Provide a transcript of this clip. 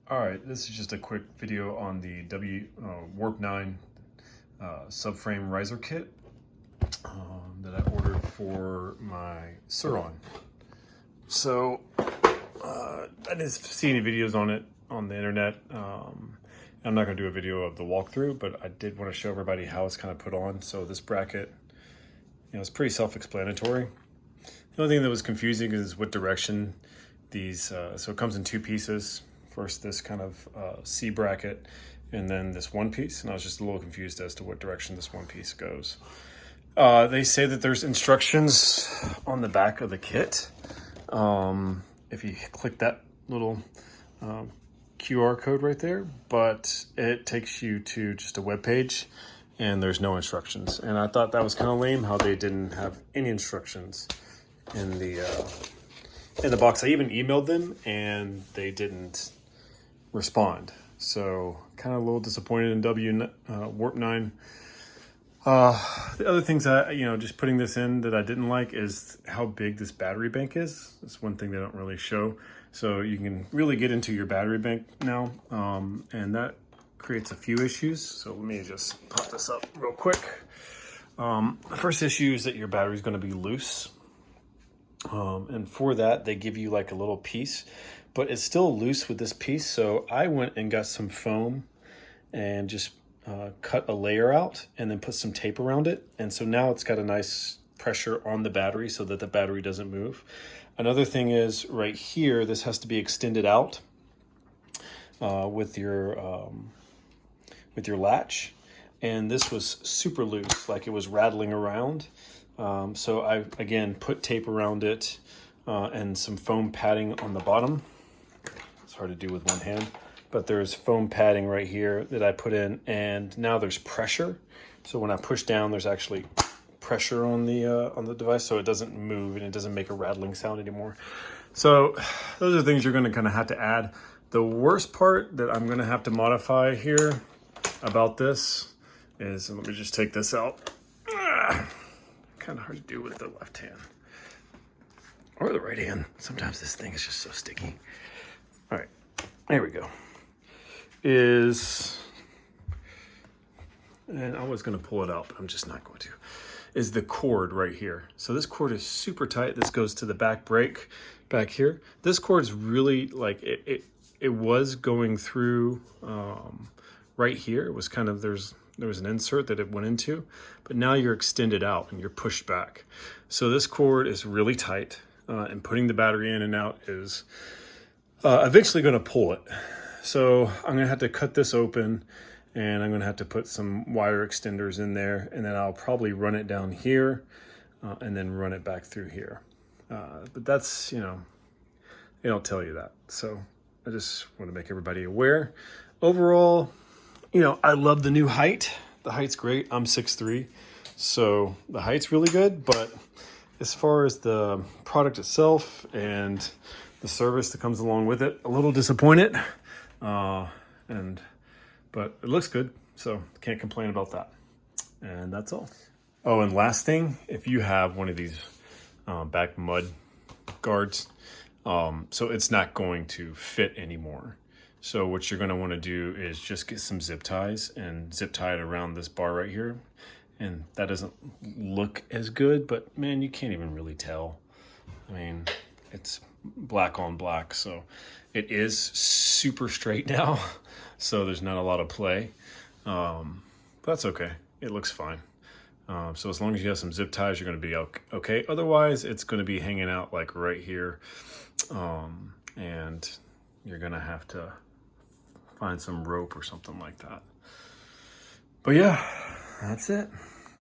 All right, this is just a quick video on the Warp 9 subframe riser kit that I ordered for my Sur Ron. So I didn't see any videos on it on the internet. I'm not going to do a video of the walkthrough, but I did want to show everybody how it's kind of put on. So this bracket, it's pretty self-explanatory. The only thing that was confusing is what direction these, so it comes in two pieces. First, this kind of C bracket, and then this one piece. And I was just a little confused as to what direction this one piece goes. They say that there's instructions on the back of the kit. If you click that little QR code right there, but it takes you to just a web page and there's no instructions. And I thought that was kind of lame how they didn't have any instructions in the box. I even emailed them and they didn't respond. So kind of a little disappointed in Warp 9. The other things just putting this in that I didn't like is how big this battery bank is. That's one thing they don't really show. So you can really get into your battery bank now. And that creates a few issues. So let me just pop this up real quick. The first issue is that your battery is going to be loose. And for that, they give you like a little piece, but it's still loose with this piece. So I went and got some foam and just cut a layer out and then put some tape around it. And so now it's got a nice pressure on the battery so that the battery doesn't move. Another thing is right here, this has to be extended out with your latch. And this was super loose, like it was rattling around. So I, again, put tape around it and some foam padding on the bottom. It's hard to do with one hand, but there's foam padding right here that I put in, and now there's pressure. So when I push down, there's actually pressure on the device, so it doesn't move and it doesn't make a rattling sound anymore. So those are things you're going to kind of have to add. The worst part that I'm going to have to modify here about this is, let me just take this out. Kind of hard to do with the left hand or the right hand. Sometimes this thing is just so sticky. All right, there we go. And I was going to pull it out, but I'm just not going to. Is the cord right here. So this cord is super tight. This goes to the back brake back here. This cord is really like it was going through right here. It was kind of, there was an insert that it went into, but now you're extended out and you're pushed back. So this cord is really tight, and putting the battery in and out is eventually going to pull it. So I'm going to have to cut this open, and I'm going to have to put some wire extenders in there, and then I'll probably run it down here and then run it back through here. But that's, they don't tell you that. So I just want to make everybody aware. Overall, I love the new height. The height's great. I'm 6'3", so the height's really good. But as far as the product itself and the service that comes along with it, a little disappointed. But it looks good, so can't complain about that. And that's all. Oh, and last thing, if you have one of these back mud guards, so it's not going to fit anymore. So what you're going to want to do is just get some zip ties and zip tie it around this bar right here. And that doesn't look as good, but man, you can't even really tell. I mean, it's black on black, so it is super straight now. So there's not a lot of play. But that's okay. It looks fine. So as long as you have some zip ties, you're going to be okay. Otherwise, it's going to be hanging out like right here. And you're going to have to find some rope or something like that. But yeah, that's it.